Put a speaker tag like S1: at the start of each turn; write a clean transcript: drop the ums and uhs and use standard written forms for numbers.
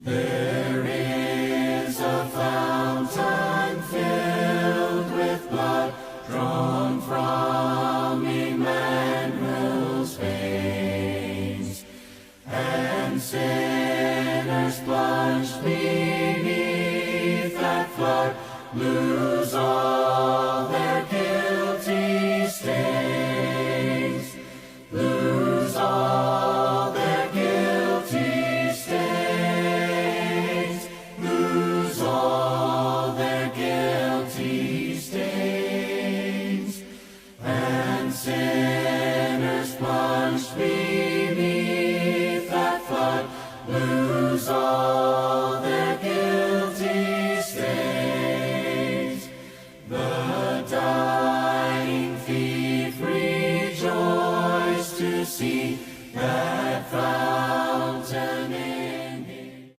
S1: There is a fountain filled with blood drawn from Emmanuel's veins, and sinners plunged beneath that flood lose all